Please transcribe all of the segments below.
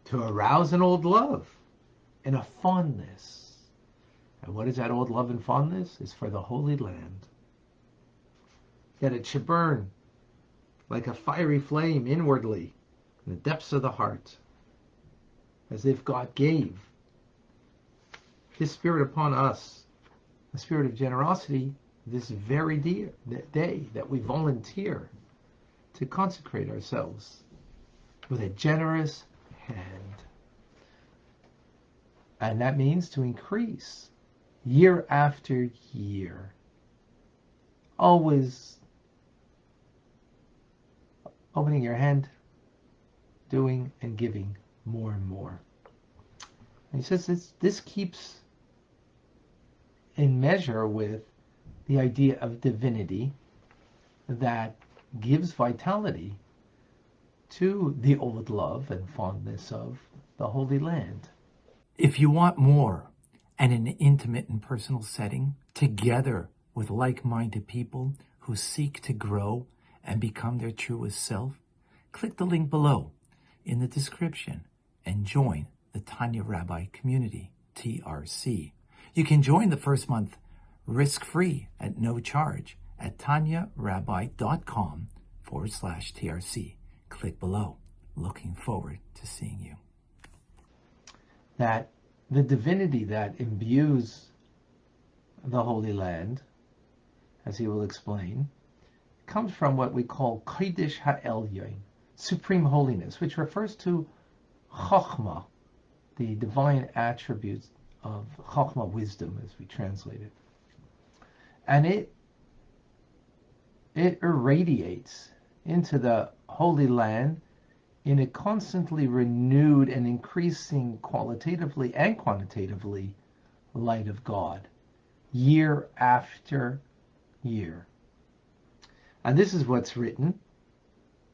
to arouse an old love and a fondness. And what is that old love and fondness? It's for the Holy Land. That it should burn like a fiery flame inwardly in the depths of the heart, as if God gave His Spirit upon us, a spirit of generosity, this very day that we volunteer to consecrate ourselves with a generous hand. And that means to increase year after year. Always opening your hand, doing and giving more and more. And he says this keeps in measure with the idea of divinity that gives vitality to the old love and fondness of the Holy Land. If you want more and an intimate and personal setting, together with like-minded people who seek to grow and become their truest self, click the link below in the description and join the Tanya Rabbi community, TRC. You can join the first month risk-free at no charge at tanyarabbi.com/TRC. Click below. Looking forward to seeing you. That the divinity that imbues the Holy Land, as he will explain, comes from what we call Kodesh HaElyon, supreme holiness, which refers to Chokhmah, the divine attributes of Chokhmah, wisdom, as we translate it. And it irradiates into the Holy Land in a constantly renewed and increasing qualitatively and quantitatively light of God, year after year. And this is what's written.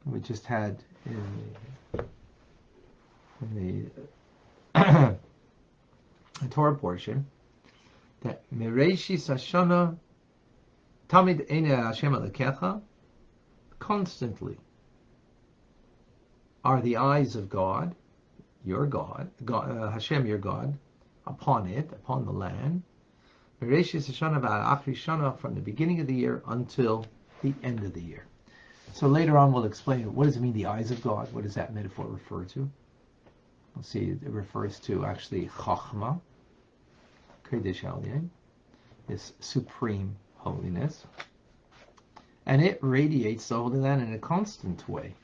We just had in the Torah portion that Mereshis Hashana Tamid Eine Hashem Elokecha, constantly are the eyes of God, your God, Hashem, your God, upon it, upon the land. Mereshis Hashana v'Achri Shana, from the beginning of the year until the end of the year. So later on we'll explain what does it mean, the eyes of God. What does that metaphor refer to? We'll see it refers to actually Chachma, Kodesh HaElyon, this supreme holiness. And it radiates the Holy Land in a constant way.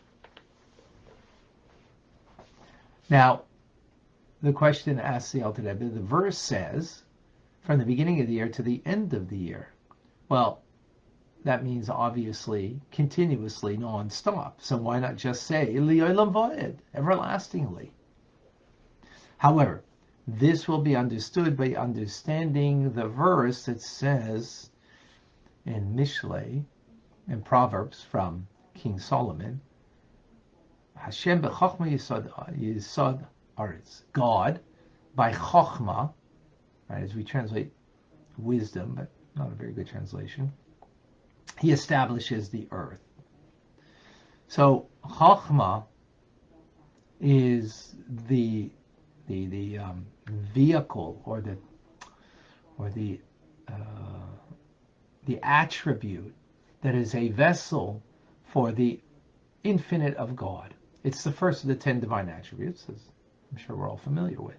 Now, the question asks the Alter Rebbe, the verse says, from the beginning of the year to the end of the year. Well, that means obviously continuously, non-stop. So why not just say Li'olam va'ed, everlastingly? However, this will be understood by understanding the verse that says in Mishlei, in Proverbs from King Solomon, Hashem b'chokhmah yisod aretz. God, by chokhmah, right, as we translate wisdom, but not a very good translation, He establishes the earth. So chokhmah is the vehicle or the attribute that is a vessel for the infinite of God. It's the first of the 10 divine attributes, as I'm sure we're all familiar with.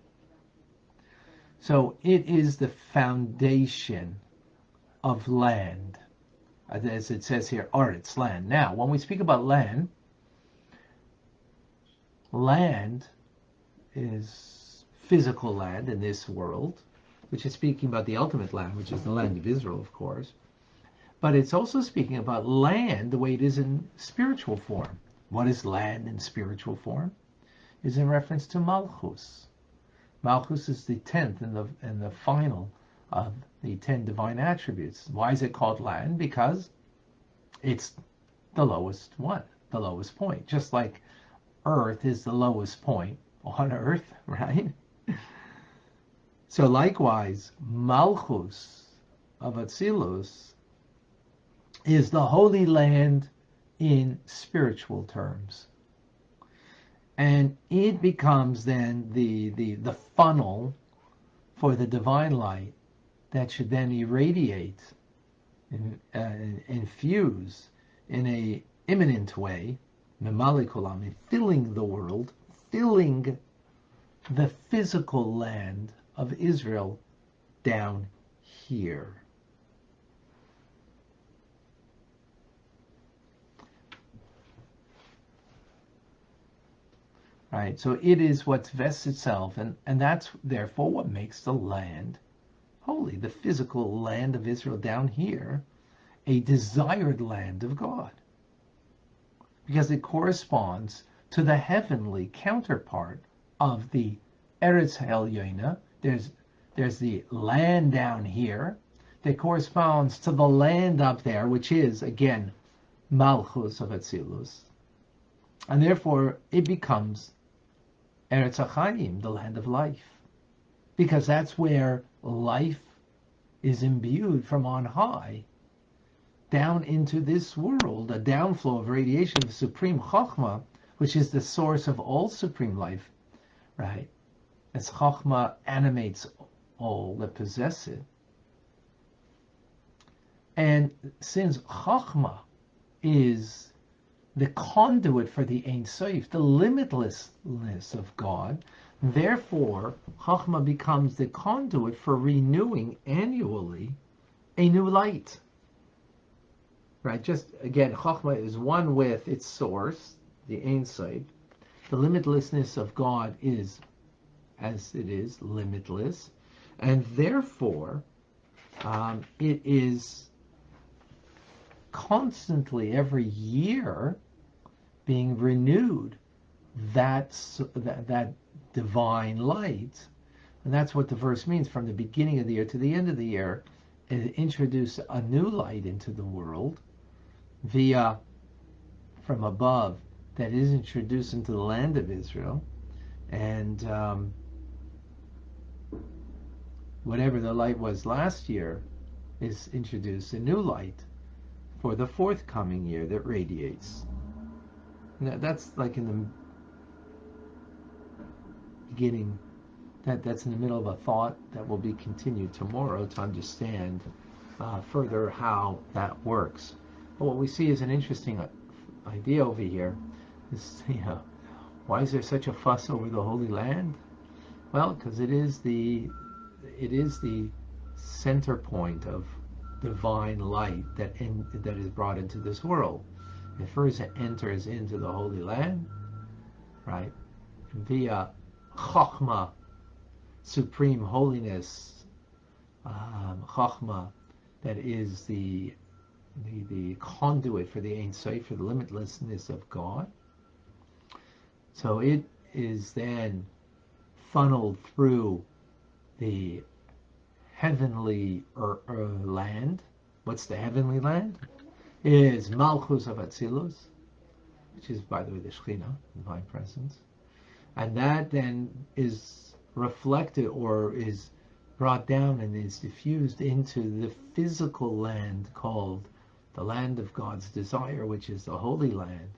So it is the foundation of land, as it says here, Aretz, land. Now, when we speak about land, land is physical land in this world, which is speaking about the ultimate land, which is the land of Israel, of course. But it's also speaking about land the way it is in spiritual form. What is land in spiritual form? Is in reference to Malchus. Malchus is the 10th and the final of the 10 divine attributes. Why is it called land? Because it's the lowest one, the lowest point. Just like earth is the lowest point on earth, right? So likewise, Malchus of Atzilus is the Holy Land in spiritual terms. And it becomes then the funnel for the divine light that should then irradiate and infuse in a imminent way, memali filling the world, filling the physical land of Israel down here. Right, so it is what vests itself, and that's therefore what makes the land holy, the physical land of Israel down here, a desired land of God. Because it corresponds to the heavenly counterpart of the Eretz Ha'Elyona. There's the land down here that corresponds to the land up there, which is, again, Malchus of Atzilus. And therefore, it becomes Eretz HaChaim, the land of life. Because that's where life is imbued from on high down into this world, a downflow of radiation of supreme Chokhmah, which is the source of all supreme life, right? As Chokhmah animates all that possess it. And since Chokhmah is the conduit for the Ein Sof, the limitlessness of God, therefore, Chokhmah becomes the conduit for renewing annually a new light. Right? Just again, Chokhmah is one with its source, the Ein Sof. The limitlessness of God is, as it is, limitless, and therefore, it is constantly every year being renewed that divine light. And that's what the verse means. From the beginning of the year to the end of the year, it introduced a new light into the world via from above that is introduced into the land of Israel. And whatever the light was last year is introduced a new light for the forthcoming year that radiates. Now, that's like in the beginning, that's in the middle of a thought that will be continued tomorrow to understand further how that works. But what we see is an interesting idea over here. Is, why is there such a fuss over the Holy Land? Well, because it is the center point of divine light that is brought into this world. It first enters into the Holy Land, right, via Chokhmah, supreme holiness, Chokhmah, that is the conduit for the Ein Sof, for the limitlessness of God. So it is then funneled through the heavenly land. What's the heavenly land? It is Malchus of Atzilus, which is, by the way, the Shekhinah, divine presence. And that then is reflected or is brought down and is diffused into the physical land called the land of God's desire, which is the Holy Land,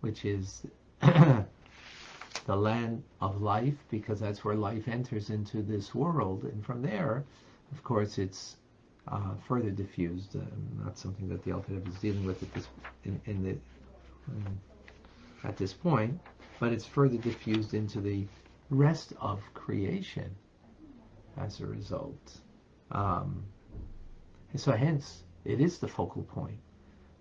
which is the land of life, because that's where life enters into this world. And from there, of course, it's further diffused. Not something that the Alter Rebbe is dealing with at this point, but it's further diffused into the rest of creation as a result. So hence, it is the focal point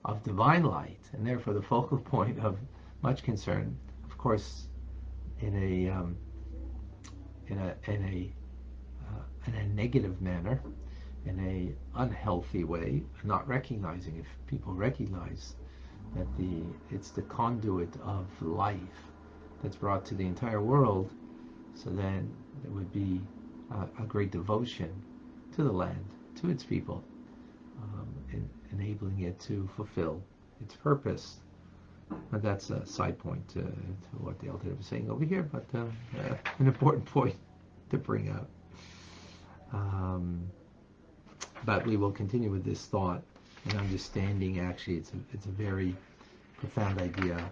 of divine light, and therefore the focal point of much concern, of course, in a negative manner, in a unhealthy way, not recognizing. If people recognize that it's the conduit of life that's brought to the entire world, so then there would be a great devotion to the land, to its people, enabling it to fulfill its purpose. But that's a side point to what the Alter Rebbe is saying over here, but an important point to bring out. But we will continue with this thought and understanding. Actually, it's a very profound idea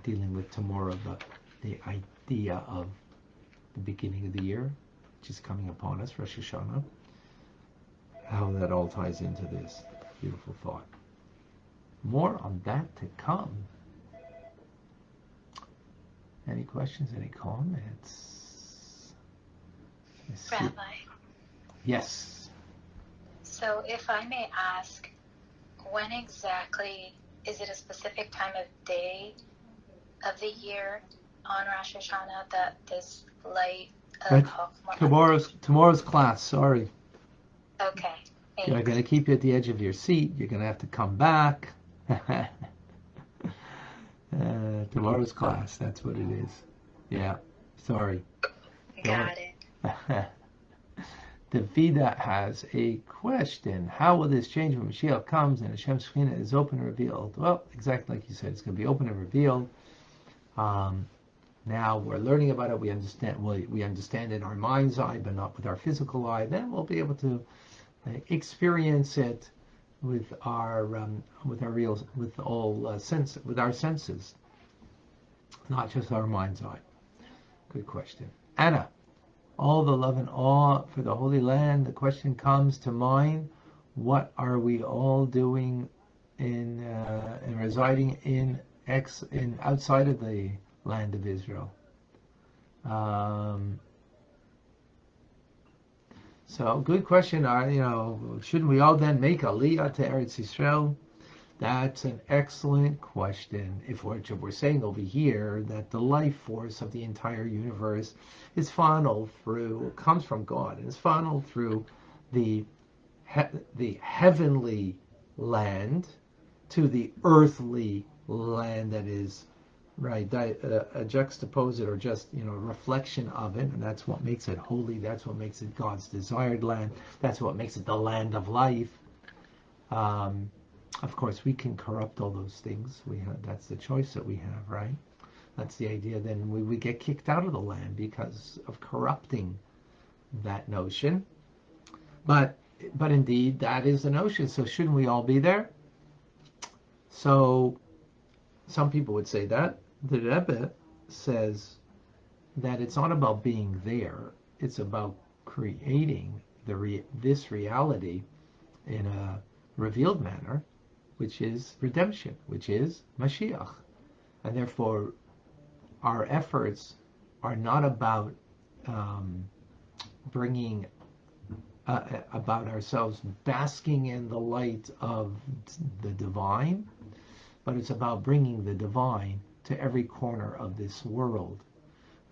dealing with tomorrow, but the idea of the beginning of the year, which is coming upon us, Rosh Hashanah, how that all ties into this beautiful thought. More on that to come. Any questions, any comments? Rabbi. Yes. So if I may ask, when exactly, is it a specific time of day of the year on Rosh Hashanah that this light of tomorrow's class, sorry. Okay. Thanks. I'm going to keep you at the edge of your seat. You're going to have to come back. Tomorrow's class, that's what it is. Yeah, sorry. Got it. Davida has a question. How will this change when Mashiach comes and Hashem's Shekhinah is open and revealed? Well, exactly like you said, it's going to be open and revealed. Now we're learning about it. We understand in our mind's eye, but not with our physical eye. Then we'll be able to experience it with our senses, not just our mind's eye. Good question, Anna. All the love and awe for the Holy Land. The question comes to mind: what are we all doing in residing in outside of the land of Israel? So, good question. Shouldn't we all then make Aliyah to Eretz Yisrael? That's an excellent question. If we're saying over here that the life force of the entire universe is funneled through, comes from God, and is funneled through the heavenly land to the earthly land that is a juxtaposite or just a reflection of it, and that's what makes it holy. That's what makes it God's desired land. That's what makes it the land of life. Of course, we can corrupt all those things. That's the choice that we have, right? That's the idea. Then we get kicked out of the land because of corrupting that notion. But indeed, that is the notion. So shouldn't we all be there? So some people would say that. The Rebbe says that it's not about being there. It's about creating this reality in a revealed manner, which is redemption, which is Mashiach. And therefore, our efforts are not about bringing about ourselves basking in the light of the divine, but it's about bringing the divine to every corner of this world.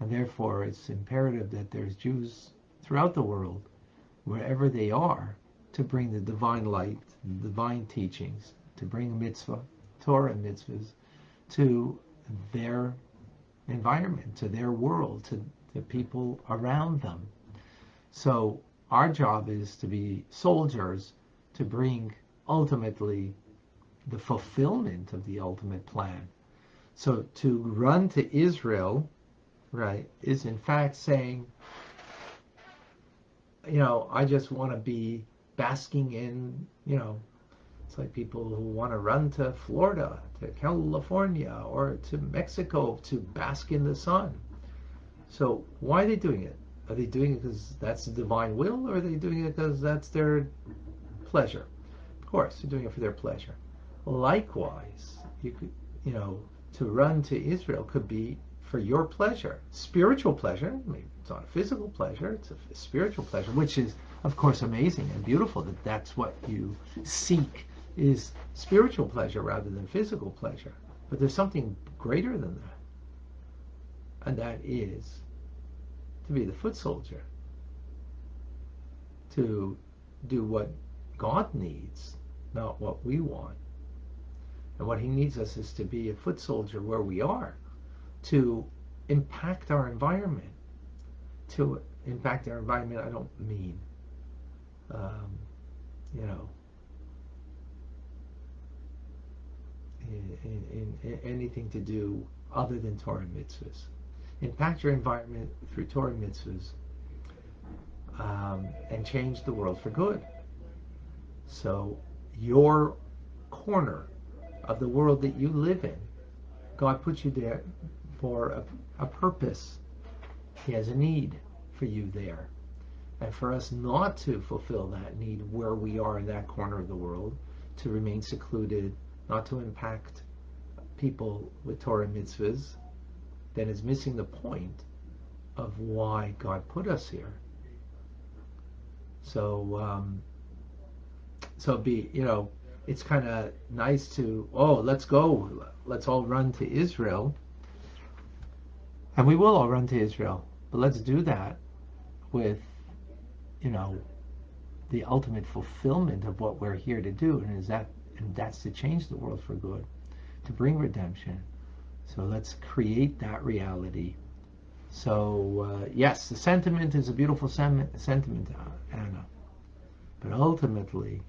And therefore, it's imperative that there's Jews throughout the world, wherever they are, to bring the divine light, the divine teachings, to bring mitzvah, Torah and mitzvahs, to their environment, to their world, to the people around them. So our job is to be soldiers to bring ultimately the fulfillment of the ultimate plan. So to run to Israel, is in fact saying, I just want to be basking in, it's like people who want to run to Florida, to California, or to Mexico to bask in the sun. So why are they doing it? Are they doing it because that's the divine will, or are they doing it because that's their pleasure? Of course, they're doing it for their pleasure. Likewise, you could, to run to Israel could be for your pleasure, spiritual pleasure. I mean, it's not a physical pleasure; it's a spiritual pleasure, which is, of course, amazing and beautiful. That's what you seek, is spiritual pleasure rather than physical pleasure. But there's something greater than that, and that is to be the foot soldier, to do what God needs, not what we want. And what he needs us is to be a foot soldier where we are, to impact our environment. To impact our environment, I don't mean, in anything to do other than Torah and mitzvahs. Impact your environment through Torah and mitzvahs, and change the world for good. So your corner of the world that you live in, God put you there for a purpose. He has a need for you there. And for us not to fulfill that need where we are in that corner of the world, to remain secluded, not to impact people with Torah mitzvahs, then is missing the point of why God put us here. So, it's kind of nice to, let's go, let's all run to Israel. And we will all run to Israel. But let's do that with, the ultimate fulfillment of what we're here to do. And that's to change the world for good, to bring redemption. So let's create that reality. So, yes, the sentiment is a beautiful sentiment, Anna. But ultimately,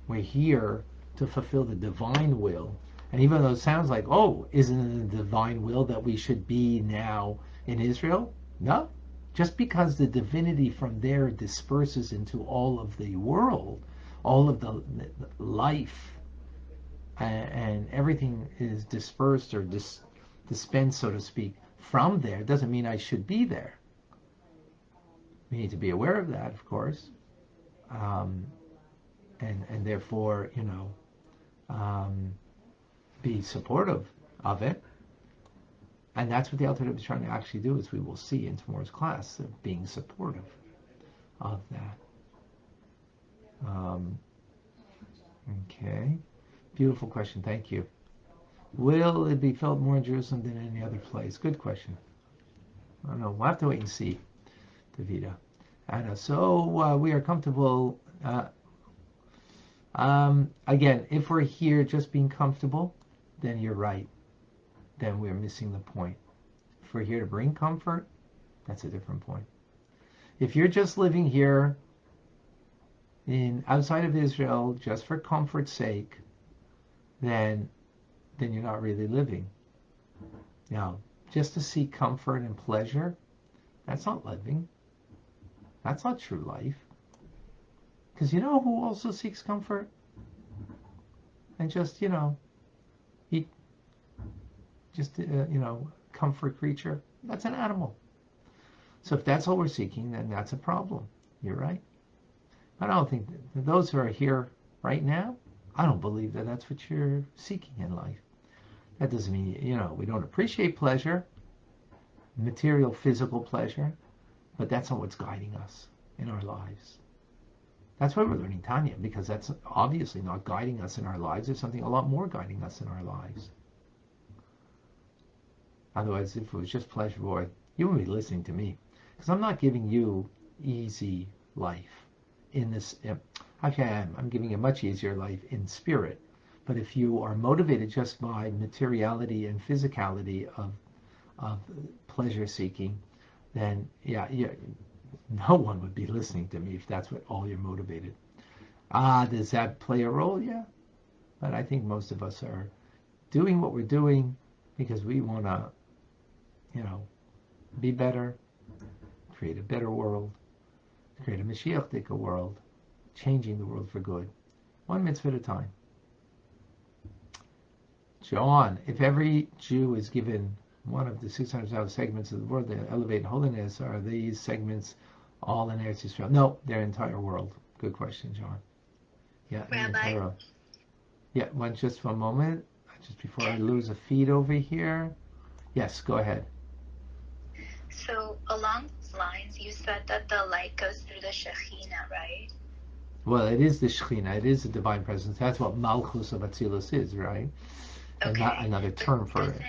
we're here to fulfill the divine will. And even though it sounds like, isn't it the divine will that we should be now in Israel? No. Just because the divinity from there disperses into all of the world, all of the life, and everything is dispersed or dispensed, so to speak, from there, doesn't mean I should be there. We need to be aware of that, of course, and therefore, be supportive of it. And that's what the Alter Rebbe is trying to actually do, as we will see in tomorrow's class, of being supportive of that. Okay. Beautiful question. Thank you. Will it be felt more in Jerusalem than any other place? Good question. I don't know. We'll have to wait and see, Davida. Anna. So we are comfortable. Again, if we're here just being comfortable, then you're right. Then we're missing the point. If we're here to bring comfort, that's a different point. If you're just living here outside of Israel just for comfort's sake, then you're not really living. Now, just to seek comfort and pleasure, that's not living. That's not true life. Because who also seeks comfort? And just, eat, just, comfort creature. That's an animal. So if that's all we're seeking, then that's a problem. You're right. I don't think that those who are here right now, I don't believe that that's what you're seeking in life. That doesn't mean, we don't appreciate pleasure, material, physical pleasure, but that's not what's guiding us in our lives. That's why we're learning Tanya, because that's obviously not guiding us in our lives. There's something a lot more guiding us in our lives. Otherwise, if it was just pleasure, boy, you wouldn't be listening to me. Because I'm not giving you easy life in this. Actually, I'm giving you a much easier life in spirit. But if you are motivated just by materiality and physicality of pleasure seeking, then no one would be listening to me if that's what all you're motivated. Does that play a role? Yeah. But I think most of us are doing what we're doing because we want to, be better, create a better world, create a Mashiach-dik world, changing the world for good. One mitzvah at a time. John, if every Jew is given one of the 600,000 segments of the world that elevate holiness, are these segments all in Eretz Yisrael? No, their entire world. Good question, John. Yeah, Rabbi. Yeah, just for a moment, just before I lose a feed over here. Yes, go ahead. So along those lines, you said that the light goes through the Shekhinah, right? Well, it is the Shekhinah. It is the divine presence. That's what Malchus of Atzilus is, right? Okay. And not another term for it.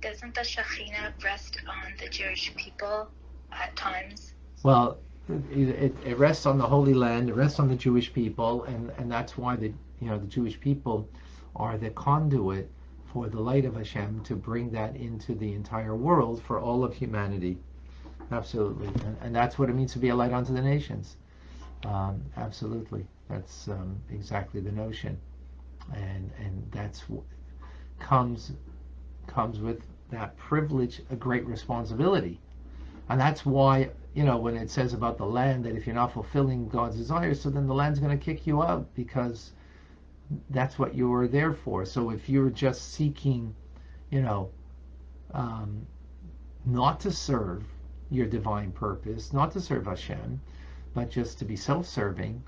Doesn't the Shekhinah rest on the Jewish people at times? Well, it rests on the Holy Land. It rests on the Jewish people, and that's why the Jewish people are the conduit for the light of Hashem to bring that into the entire world for all of humanity. Absolutely, and that's what it means to be a light unto the nations. Absolutely, that's exactly the notion, and that's what comes with that privilege, a great responsibility. And that's why, when it says about the land that if you're not fulfilling God's desires, so then the land's going to kick you out, because that's what you were there for. So if you're just seeking not to serve your divine purpose, not to serve Hashem, but just to be self-serving,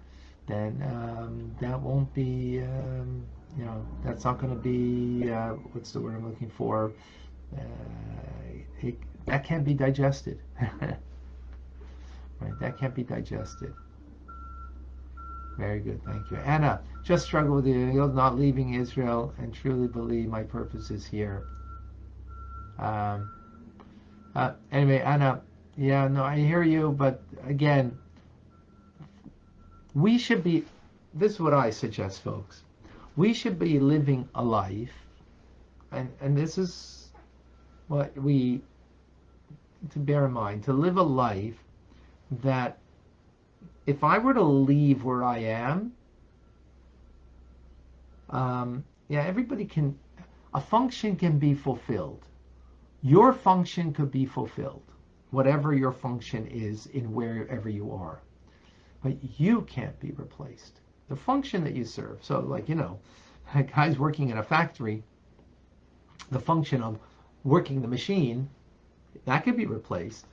then that won't be, that's not going to be, what's the word I'm looking for? That can't be digested. Right? That can't be digested. Very good, thank you. Anna, just struggle with the not leaving Israel and truly believe my purpose is here. Anyway, Anna, yeah, no, I hear you, but again, we should be, this is what I suggest, folks. We should be living a life, and this is what we, to bear in mind, to live a life that if I were to leave where I am, everybody can, a function can be fulfilled. Your function could be fulfilled, whatever your function is in wherever you are. But you can't be replaced. The function that you serve. So like, a guy's working in a factory, the function of working the machine, that could be replaced.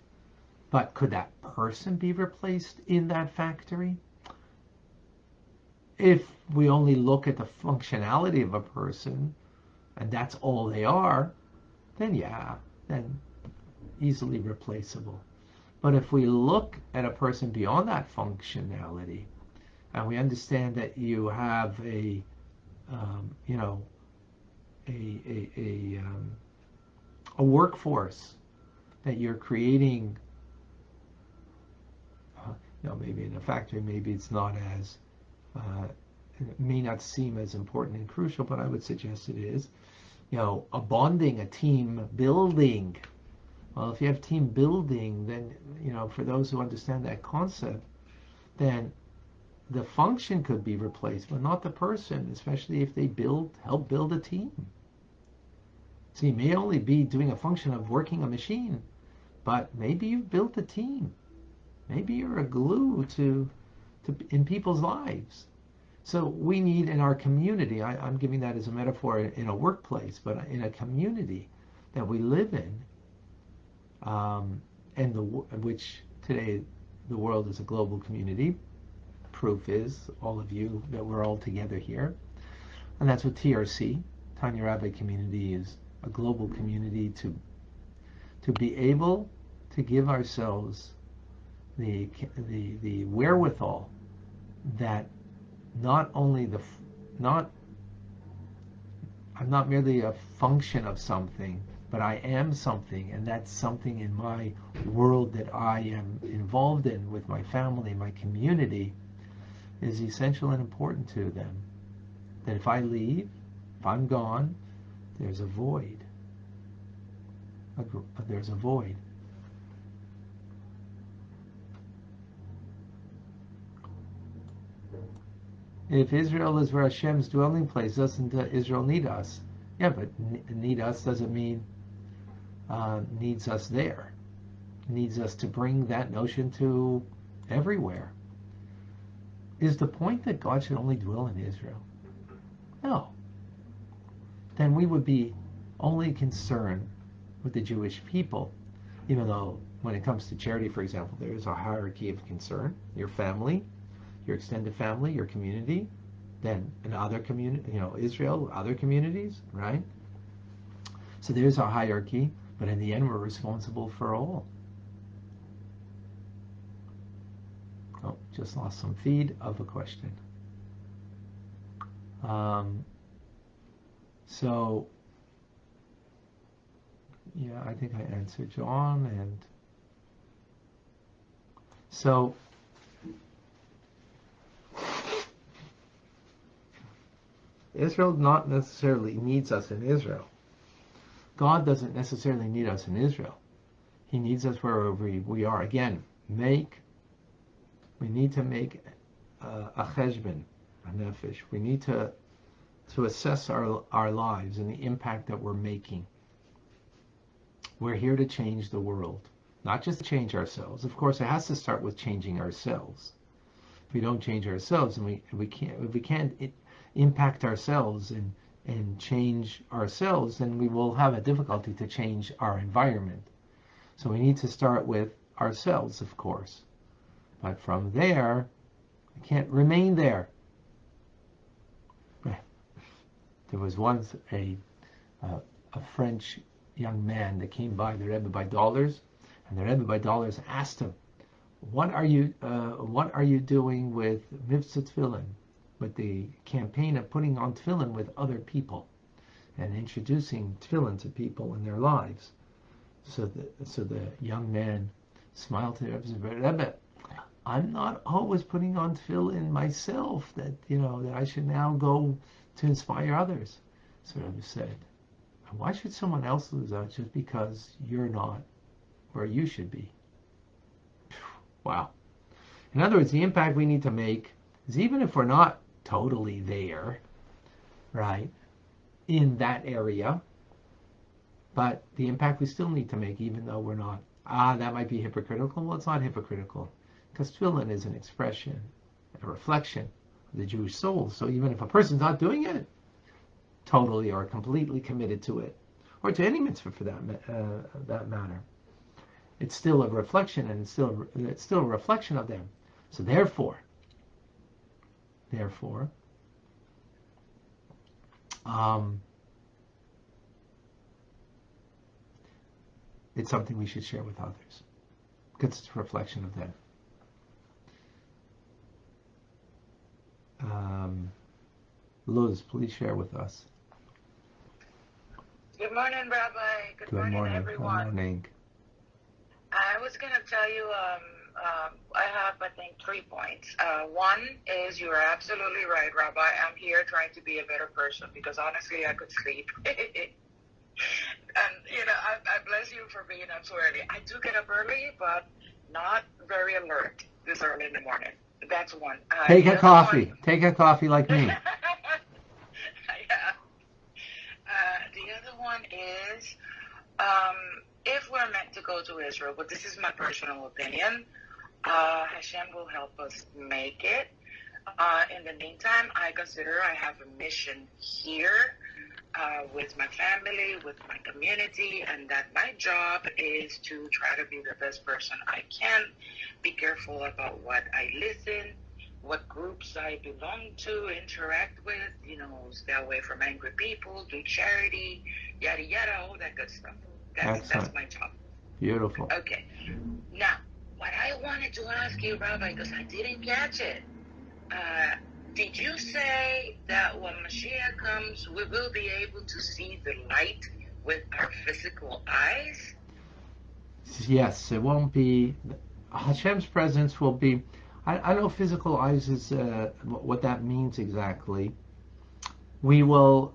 But could that person be replaced in that factory? If we only look at the functionality of a person, and that's all they are, then easily replaceable. But if we look at a person beyond that functionality, and we understand that you have a workforce that you're creating, maybe in a factory, maybe it's not as, it may not seem as important and crucial, but I would suggest it is. A bonding, a team building. Well, if you have team building, then, for those who understand that concept, then the function could be replaced, but not the person, especially if they help build a team. So you may only be doing a function of working a machine, but maybe you've built a team. Maybe you're a glue in people's lives. So we need in our community, I'm giving that as a metaphor in a workplace, but in a community that we live in, which today the world is a global community. Proof is all of you that we're all together here, and that's what TRC, Tanya Rabbi Community, is a global community to be able to give ourselves the wherewithal that I'm not merely a function of something, but I am something, and that's something in my world that I am involved in with my family, my community, is essential and important to them. That if I leave, if I'm gone, there's a void. There's a void. If Israel is where Hashem's dwelling place, doesn't Israel need us? Yeah, but need us doesn't mean needs us there. Needs us to bring that notion to everywhere. Is the point that God should only dwell in Israel? No. Then we would be only concerned with the Jewish people, even though when it comes to charity, for example, there is a hierarchy of concern. Your family, your extended family, your community, then in other community, Israel, other communities, right? So there's our hierarchy, but in the end, we're responsible for all. Oh, just lost some feed of a question. So, yeah, I think I answered John, and so Israel not necessarily needs us in Israel. God doesn't necessarily need us in Israel. He needs us wherever we are. Again, we need to make a cheshbon, a nefesh. We need to assess our lives and the impact that we're making. We're here to change the world, not just to change ourselves. Of course, it has to start with changing ourselves. If we don't change ourselves, and we can't impact ourselves and and change ourselves, then we will have a difficulty to change our environment. So we need to start with ourselves, of course. But from there, we can't remain there. There was once a French young man that came by the Rebbe by Dollars, and the Rebbe by Dollars asked him, "What are you doing with Mivtza Tefillin, with the campaign of putting on tefillin with other people and introducing tefillin to people in their lives?" So the young man smiled to the Rebbe and said, "Rebbe, I'm not always putting on tefillin myself. That I should now go to inspire others." So the Rebbe said, "Why should someone else lose out just because you're not where you should be?" Wow. In other words, the impact we need to make is, even if we're not totally there, right, in that area, but the impact we still need to make, even though we're not. That might be hypocritical. Well, it's not hypocritical, because tefillin is an expression, a reflection of the Jewish soul. So even if a person's not doing it totally or completely committed to it, or to any mitzvah for that matter, it's still a reflection, and it's still a reflection of them. So therefore, it's something we should share with others, because it's a reflection of them. Luz, please share with us. Good morning, Rabbi. Good morning, everyone. Good morning. I was going to tell you, I have, I think, 3 points. One is, you're absolutely right, Rabbi. I'm here trying to be a better person, because honestly, I could sleep. And, I bless you for being up so early. I do get up early, but not very alert this early in the morning. That's one. Take a coffee. Take a coffee like me. Yeah. The other one is, if we're meant to go to Israel, but this is my personal opinion, Hashem will help us make it. In the meantime, I consider I have a mission here with my family, with my community, and that my job is to try to be the best person I can, be careful about what I listen, what groups I belong to, interact with, stay away from angry people, do charity, yada, yada, all that good stuff. That's my job. Beautiful. Okay. Now, what I wanted to ask you, Rabbi, because I didn't catch it, did you say that when Mashiach comes, we will be able to see the light with our physical eyes? Yes, it won't be. Hashem's presence will be. I don't know if physical eyes is what that means exactly. We will